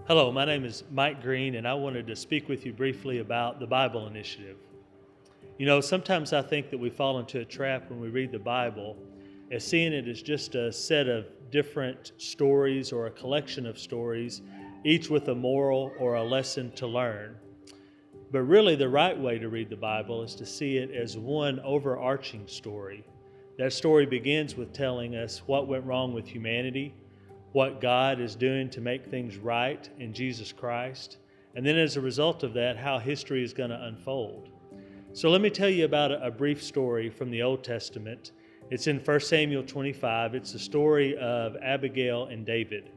Hello, my name is Mike Greene, and I wanted to speak with you briefly about the Bible Initiative. You know, sometimes I think that we fall into a trap when we read the Bible as seeing it as just a set of different stories or a collection of stories, each with a moral or a lesson to learn. But really, the right way to read the Bible is to see it as one overarching story. That story begins with telling us what went wrong with humanity, what God is doing to make things right in Jesus Christ, and then as a result of that, how history is going to unfold. So let me tell you about a brief story from the Old Testament. It's in 1 Samuel 25. It's the story of Abigail and David.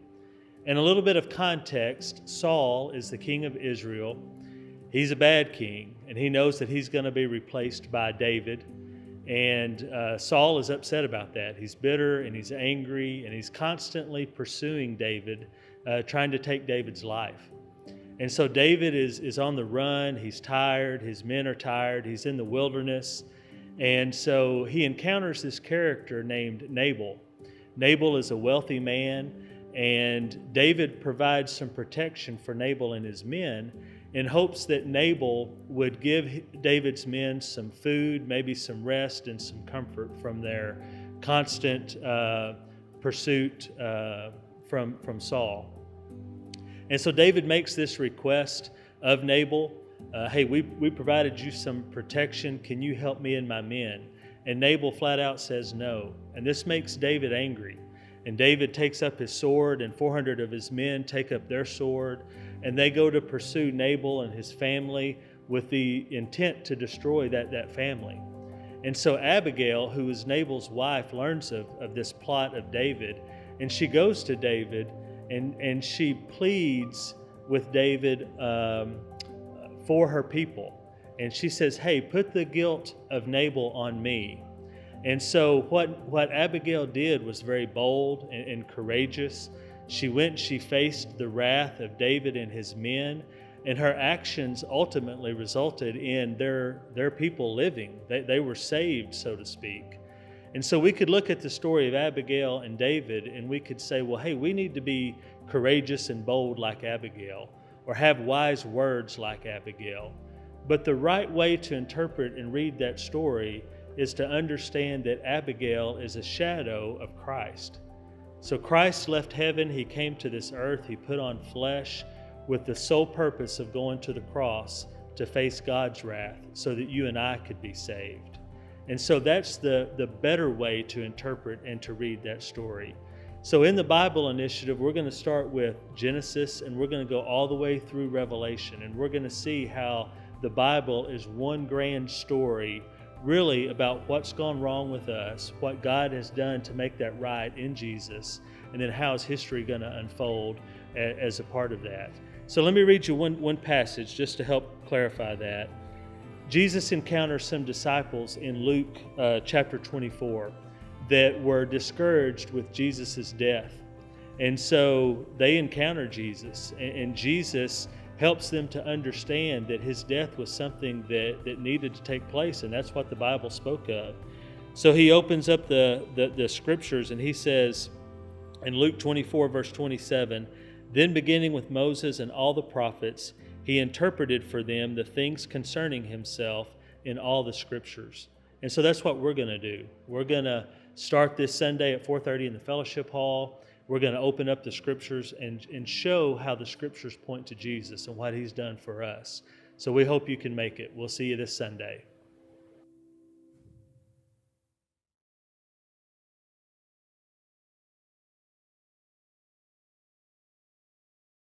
And a little bit of context, Saul is the king of Israel. He's a bad king, and he knows that he's going to be replaced by David. And Saul is upset about that. He's bitter and he's angry, and he's constantly pursuing David, trying to take David's life. And so David is on the run. He's tired. His men are tired. He's in the wilderness. And so he encounters this character named Nabal. Nabal is a wealthy man, and David provides some protection for Nabal and his men in hopes that Nabal would give David's men some food, maybe some rest and some comfort from their constant pursuit from Saul. And so David makes this request of Nabal, hey, we provided you some protection. Can you help me and my men? And Nabal flat out says no. And this makes David angry. And David takes up his sword, and 400 of his men take up their sword, and they go to pursue Nabal and his family with the intent to destroy that family. And so Abigail, who is Nabal's wife, learns of this plot of David, and she goes to David and she pleads with David for her people. And she says, hey, put the guilt of Nabal on me. And so what Abigail did was very bold and courageous. She faced the wrath of David and his men, and her actions ultimately resulted in their people living. They were saved, so to speak. And so we could look at the story of Abigail and David, and we could say, well, hey, we need to be courageous and bold like Abigail, or have wise words like Abigail. But the right way to interpret and read that story is to understand that Abigail is a shadow of Christ. So Christ left heaven, he came to this earth, he put on flesh with the sole purpose of going to the cross to face God's wrath so that you and I could be saved. And so that's the better way to interpret and to read that story. So in the Bible Initiative, we're going to start with Genesis, and we're going to go all the way through Revelation, and we're going to see how the Bible is one grand story really about what's gone wrong with us, what God has done to make that right in Jesus, and then how is history going to unfold as a part of that. So let me read you one passage just to help clarify that. Jesus encounters some disciples in Luke chapter 24 that were discouraged with Jesus' death. And so they encounter Jesus, and Jesus helps them to understand that his death was something that needed to take place, and that's what the Bible spoke of. So he opens up the scriptures, and he says in Luke 24, verse 27, then beginning with Moses and all the prophets, he interpreted for them the things concerning himself in all the scriptures. And so that's what we're going to do. We're going to start this Sunday at 4:30 in the fellowship hall. We're going to open up the scriptures and show how the scriptures point to Jesus and what he's done for us. So we hope you can make it. We'll see you this Sunday.